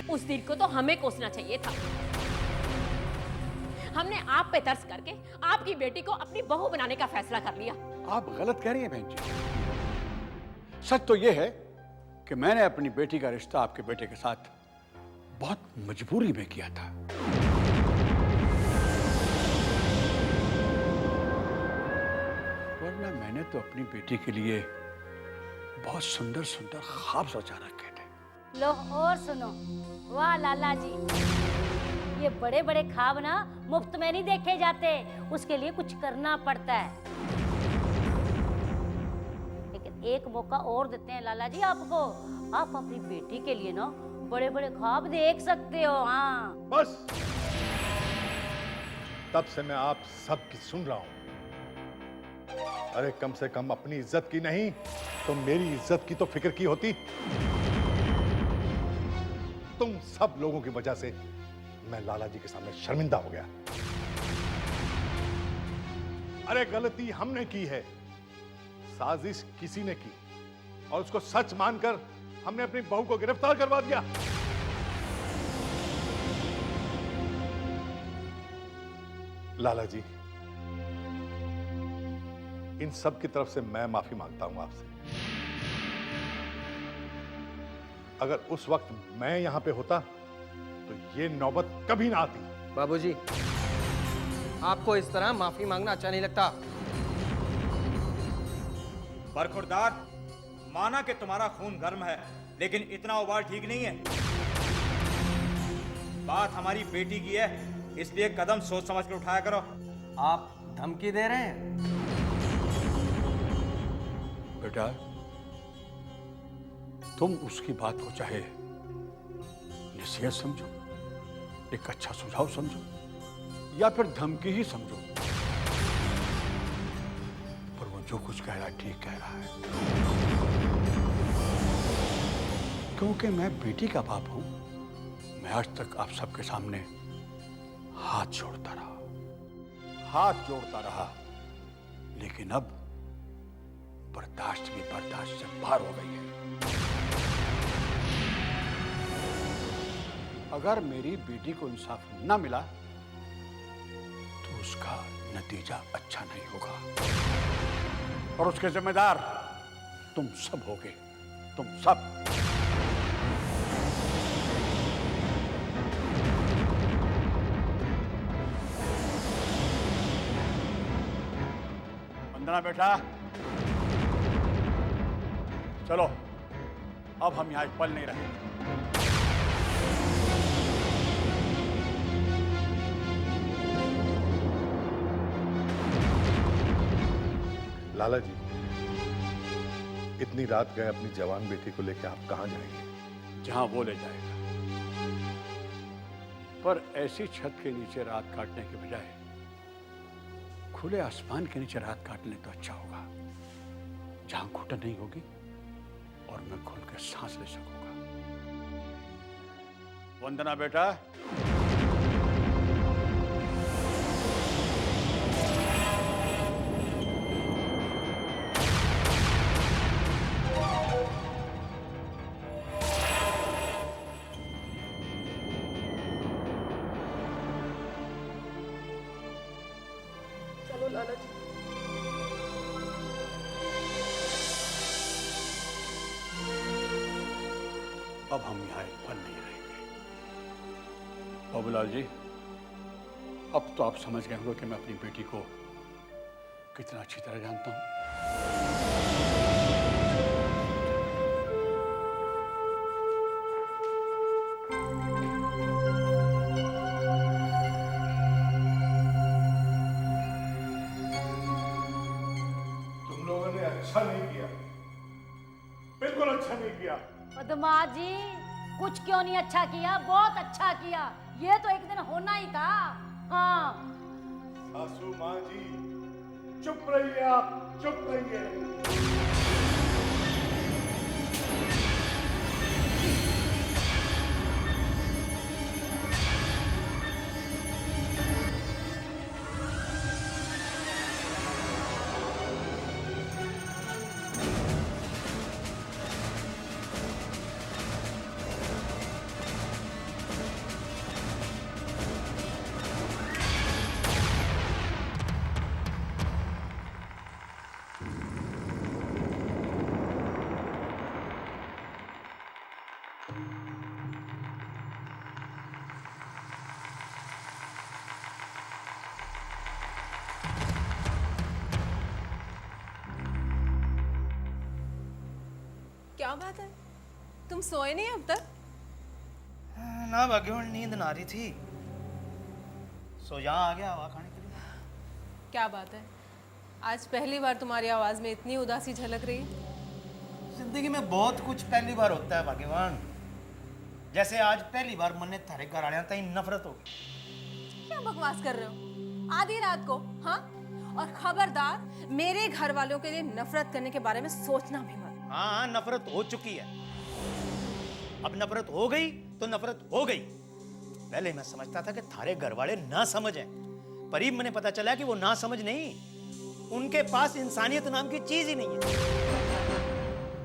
उस दिन को तो हमें कोसना चाहिए था। हमने आप पे तरस करके आपकी बेटी को अपनी बहू बनाने का फैसला कर लिया। आप गलत कह रही हैं बहन जी। सच तो यह है कि मैंने अपनी बेटी का रिश्ता आपके बेटे के साथ बहुत मजबूरी में किया था। वरना मैंने तो अपनी बेटी के लिए बहुत सुंदर सुंदर ख्वाब सोचा रखे थे। लो और सुनो, वाह लाला जी, ये बड़े बड़े ख्वाब ना मुफ्त में नहीं देखे जाते, उसके लिए कुछ करना पड़ता है। लेकिन एक मौका और देते हैं लाला जी आपको, आप अपनी बेटी के लिए ना बड़े बड़े ख्वाब देख सकते हो। हाँ बस, तब से मैं आप सबकी सुन रहा हूं। अरे कम से कम अपनी इज्जत की नहीं तो मेरी इज्जत की तो फिक्र की होती। तुम सब लोगों की वजह से मैं लाला जी के सामने शर्मिंदा हो गया। अरे गलती हमने की है, साजिश किसी ने की और उसको सच मानकर हमने अपनी बहू को गिरफ्तार करवा दिया। लाला जी, इन सब की तरफ से मैं माफी मांगता हूं आपसे। अगर उस वक्त मैं यहां पे होता तो ये नौबत कभी ना आती। बाबूजी, आपको इस तरह माफी मांगना अच्छा नहीं लगता। बरखुरदार, माना कि तुम्हारा खून गर्म है, लेकिन इतना उबाल ठीक नहीं है। बात हमारी बेटी की है, इसलिए कदम सोच समझ कर उठाया करो। आप धमकी दे रहे हैं? बेटा, तुम उसकी बात को चाहे नसीहत समझो, एक अच्छा सुझाव समझो, या फिर धमकी ही समझो, पर वो जो कुछ कह रहा है ठीक कह रहा है। क्योंकि मैं बेटी का बाप हूं, मैं आज तक आप सबके सामने हाथ जोड़ता रहा, लेकिन अब बर्दाश्त भी बर्दाश्त से बाहर हो गई है। अगर मेरी बेटी को इंसाफ न मिला तो उसका नतीजा अच्छा नहीं होगा, और उसके जिम्मेदार तुम सब होगे, तुम सब। वंदना बेटा, चलो, अब हम यहां एक पल नहीं रहेंगे। लाला जी, इतनी रात गए अपनी जवान बेटी को लेकर आप कहां जाएंगे? जहां वो ले जाएगा, पर ऐसी छत के नीचे रात काटने के बजाय खुले आसमान के नीचे रात काटने तो अच्छा होगा, जहां घुटन नहीं होगी और मैं खुल के सांस ले सकूंगा। वंदना बेटा, चलो लाला जी। अब हम यहाँ एक पल नहीं रहेंगे। बाबूलाल जी, अब तो आप समझ गए होंगे कि मैं अपनी बेटी को कितना अच्छी तरह जानता हूँ। तुम लोगों ने अच्छा नहीं किया, बिल्कुल अच्छा नहीं किया। पद्मा जी, कुछ क्यों नहीं अच्छा किया, बहुत अच्छा किया। ये तो एक दिन होना ही था। हाँ सासू माँ जी, चुप रहिए, आप चुप रहिए। क्या बात है, तुम सोए नहीं अब तक? ना भाग्यवान, नींद ना आ रही थी, सो यहाँ आ गया हवा खाने के लिए। क्या बात है, आज पहली बार तुम्हारी आवाज में इतनी उदासी झलक रही है। जिंदगी में बहुत कुछ पहली बार होता है भाग्यवान। जैसे आज पहली बार मन ने थारे घर आने तई नफरत हो गई। क्या बकवास कर रहे हो आधी रात को? हाँ, और खबरदार मेरे घर वालों के लिए नफरत करने के बारे में सोचना भी मत। हाँ, नफरत हो चुकी है। अब नफरत हो गई तो नफरत हो गई। पहले मैं समझता था कि थारे घर वाले ना समझ हैं, पर ही मैंने पता चला कि वो ना समझ नहीं, उनके पास इंसानियत नाम की चीज ही नहीं है।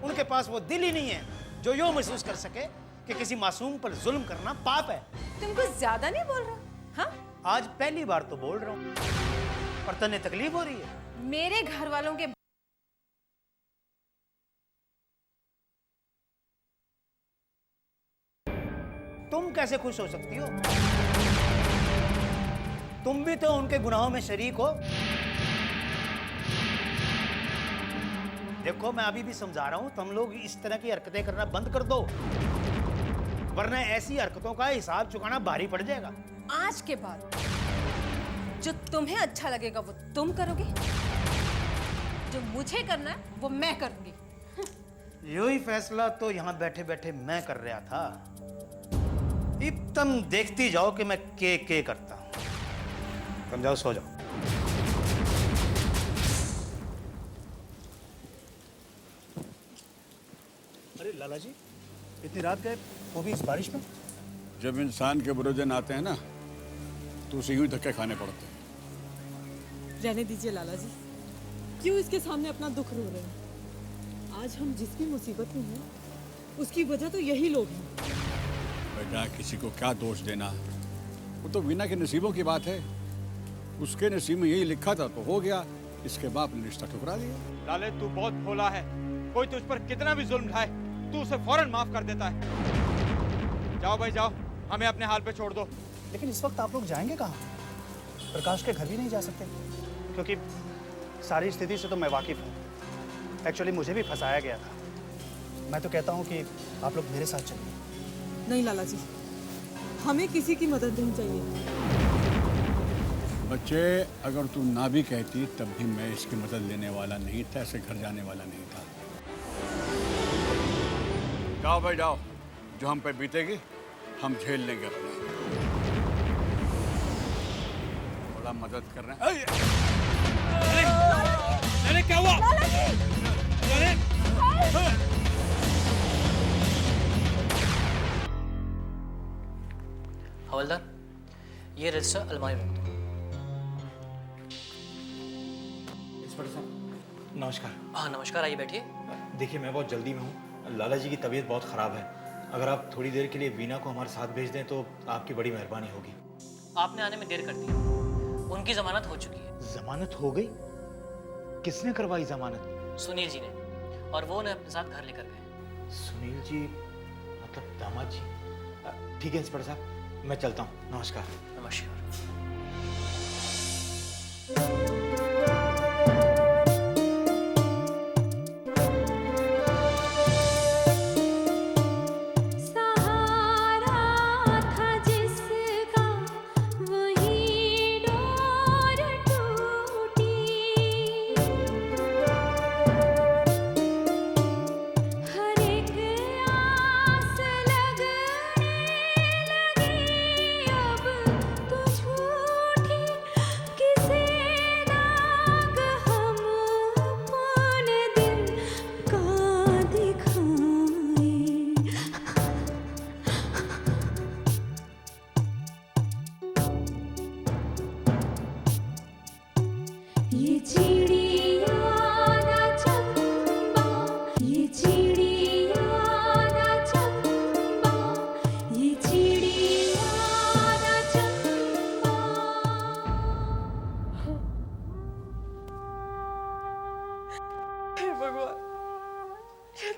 उनके पास वो दिल ही नहीं है जो यो महसूस कर सके कि किसी मासूम पर जुल्म करना पाप है। तुम कुछ ज्यादा नहीं बोल रहे? हाँ, आज पहली बार तो बोल रहा हूँ, पर तन्ने तकलीफ हो रही है। मेरे घर वालों के तुम कैसे खुश हो सकती हो? तुम भी तो उनके गुनाहों में शरीक हो। देखो, मैं अभी भी समझा रहा हूं, तुम लोग इस तरह की हरकतें करना बंद कर दो, वरना ऐसी हरकतों का हिसाब चुकाना भारी पड़ जाएगा। आज के बाद जो तुम्हें अच्छा लगेगा वो तुम करोगे, जो मुझे करना है वो मैं करूंगी। यही ही फैसला तो यहां बैठे बैठे मैं कर रहा था। अब तुम देखती जाओ कि मैं के करता हूं। तुम जाओ, सो जाओ। अरे लाला जी, इतनी रात गए, वो भी इस बारिश में? जब इंसान के बुरे दिन आते हैं ना, तो उसे यूं धक्के खाने पड़ते हैं। रहने दीजिए लाला जी, क्यों इसके सामने अपना दुख रो रहे हैं? आज हम जिस भी मुसीबत में हैं, उसकी वजह तो यही लोग हैं। बेटा, किसी को क्या दोष देना, वो तो वीना के नसीबों की बात है। उसके नसीब में यही लिखा था तो हो गया, इसके बाप ने रिश्ता ठुकरा दिया। लाले, तू बहुत भोला है, कोई तुझ पर कितना भी जुल्म ढाए तू उसे फौरन माफ कर देता है। जाओ भाई जाओ, हमें अपने हाल पे छोड़ दो। लेकिन इस वक्त आप लोग जाएंगे कहाँ? प्रकाश के घर भी नहीं जा सकते, क्योंकि सारी स्थिति से तो मैं वाकिफ हूँ। एक्चुअली मुझे भी फंसाया गया था। मैं तो कहता हूँ कि आप लोग मेरे साथ चलिए। नहीं लाला जी, हमें किसी की मदद नहीं चाहिए। बच्चे, अगर तू ना भी कहती तब भी मैं इसकी मदद लेने वाला नहीं था, ऐसे घर जाने वाला नहीं था। जाओ भाई जाओ, जो हम पे बीतेगी हम झेल लेंगे अपने। थोड़ा मदद कर रहे हैं। अरे क्या हुआ? हवलदार, ये रजिस्टर अलमारी में रख दो। इंस्पेक्टर साहब नमस्कार। हाँ नमस्कार, आइए बैठिए। देखिए, मैं बहुत जल्दी में हूँ, लाला जी की तबीयत बहुत ख़राब है। अगर आप थोड़ी देर के लिए वीना को हमारे साथ भेज दें तो आपकी बड़ी मेहरबानी होगी। आपने आने में देर कर दी, उनकी जमानत हो चुकी है। जमानत हो गई? किसने करवाई जमानत? सुनील जी ने, और वो उन्हें अपने साथ घर लेकर गए। सुनील जी मतलब दामाद जी? ठीक है इंस्पेक्टर साहब, मैं चलता हूँ। नमस्कार। नमस्कार।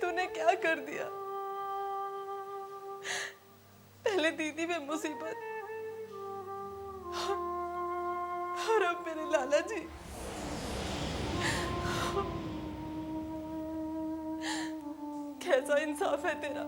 तूने क्या कर दिया? पहले दीदी में मुसीबत और अब मेरे लाला जी। कैसा इंसाफ है तेरा,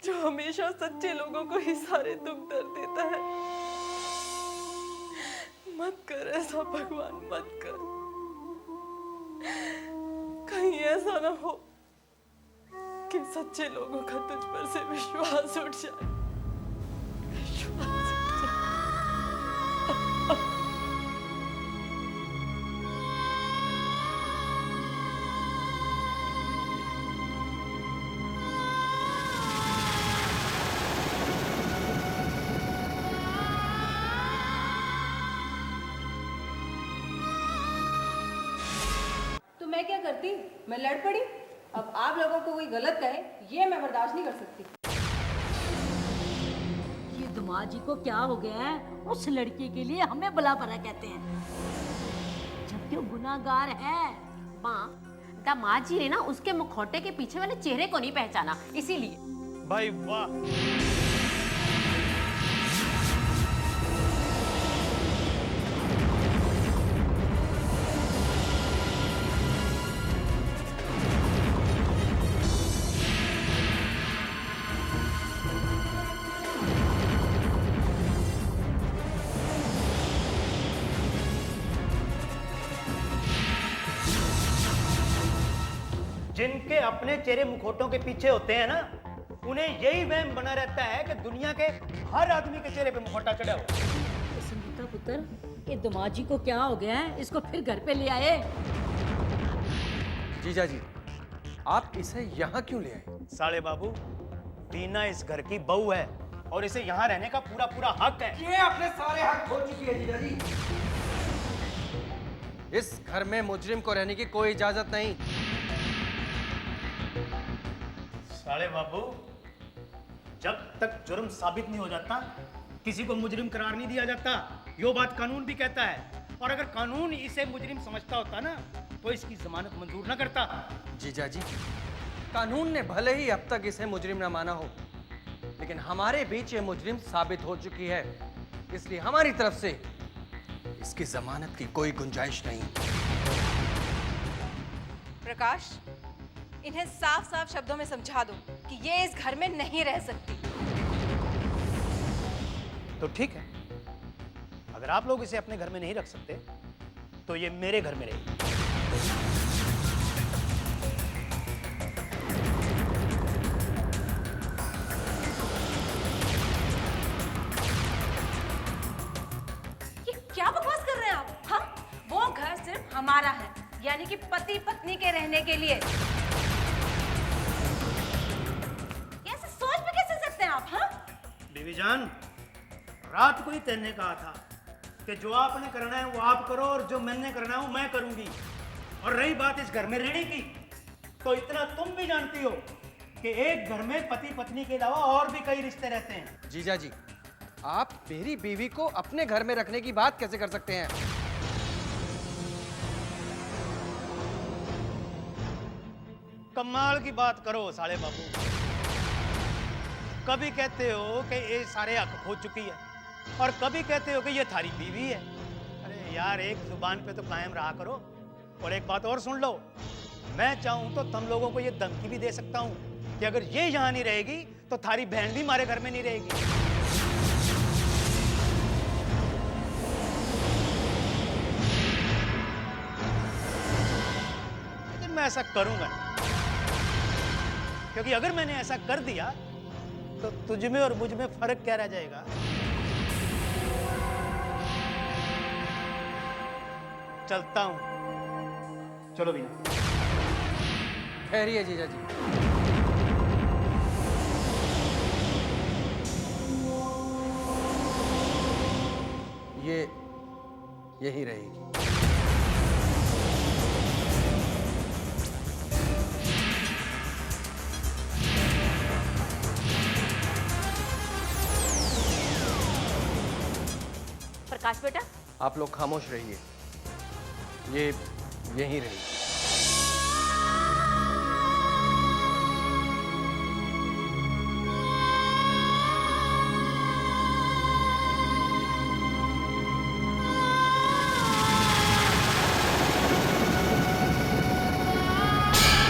जो हमेशा सच्चे लोगों को ही सारे दुख दर्द देता है। मत कर ऐसा भगवान, मत कर। कहीं ऐसा ना हो कि सच्चे लोगों का तुझ पर से विश्वास उठ जाए, विश्वास उठ जाए। तो मैं क्या करती, मैं लड़ पड़ी। अब आप लोगों को कोई गलत कहे ये मैं बर्दाश्त नहीं कर सकती। ये दामाद जी को क्या हो गया है, उस लड़के के लिए हमें भला भला कहते हैं, जबकि वो गुनाहगार है। माँ, दामाद जी ने ना उसके मुखौटे के पीछे वाले चेहरे को नहीं पहचाना, इसीलिए। भाई वाह, जिनके अपने चेहरे मुखौटों के पीछे होते हैं ना, उन्हें यही वहम बना रहता है कि दुनिया के हर आदमी के चेहरे पे मुखौटा चढ़ा हुआ है। संगीता पुत्र, ये दामाद जी को क्या हो गया है, इसको फिर घर पे ले आए। जीजा जी, आप इसे यहाँ क्यों ले आए? साले बाबू, टीना इस घर की बहू है और इसे यहाँ रहने का पूरा पूरा हक है। ये अपने सारे हक खो चुकी है जीजा जी। इस घर में मुजरिम को रहने की कोई इजाजत नहीं। साले बाबू, जब तक जुर्म साबित नहीं हो जाता किसी को मुजरिम करार नहीं दिया जाता। यो बात कानून भी कहता है, और अगर कानून इसे मुजरिम समझता होता ना तो इसकी जमानत मंजूर ना करता। जीजा जी, कानून ने भले ही अब तक इसे मुजरिम न माना हो, लेकिन हमारे बीच ये मुजरिम साबित हो चुकी है, इसलिए हमारी तरफ से इसकी जमानत की कोई गुंजाइश नहीं। प्रकाश, इन्हें साफ साफ शब्दों में समझा दो कि ये इस घर में नहीं रह सकती। तो ठीक है, अगर आप लोग इसे अपने घर में नहीं रख सकते तो ये मेरे घर में रहेगी। ये क्या बकवास कर रहे हैं आप? हाँ, वो घर सिर्फ हमारा है, यानी कि पति पत्नी के रहने के लिए। ऐसे सोच भी कैसे सकते हैं आप? हाँ, बीवी जान, रात को ही तैने कहा था कि जो आपने करना है वो आप करो और जो मैंने करना है वो मैं करूंगी। और रही बात इस घर में रहने की, तो इतना तुम भी जानती हो कि एक घर में पति पत्नी के अलावा और भी कई रिश्ते रहते हैं। जीजा जी, आप मेरी बीवी को अपने घर में रखने की बात कैसे कर सकते हैं? कमाल की बात करो साले बाबू। कभी कहते हो कि ये सारे हक खो चुकी है और कभी कहते हो कि ये थारी बीवी है। अरे यार, एक जुबान पे तो कायम रहा करो। और एक बात और सुन लो, मैं चाहूं तो तुम लोगों को ये धमकी भी दे सकता हूं कि अगर ये यहां नहीं रहेगी तो थारी बहन भी हमारे घर में नहीं रहेगी। लेकिन मैं ऐसा करूंगा नहीं, क्योंकि अगर मैंने ऐसा कर दिया तो तुझ में और मुझ में फर्क क्या रह जाएगा? चलता हूं, चलो भैया। ठहरिए जीजा जी, ये यही रहेगी। प्रकाश बेटा, आप लोग खामोश रहिए, ये यहीं रहेगी।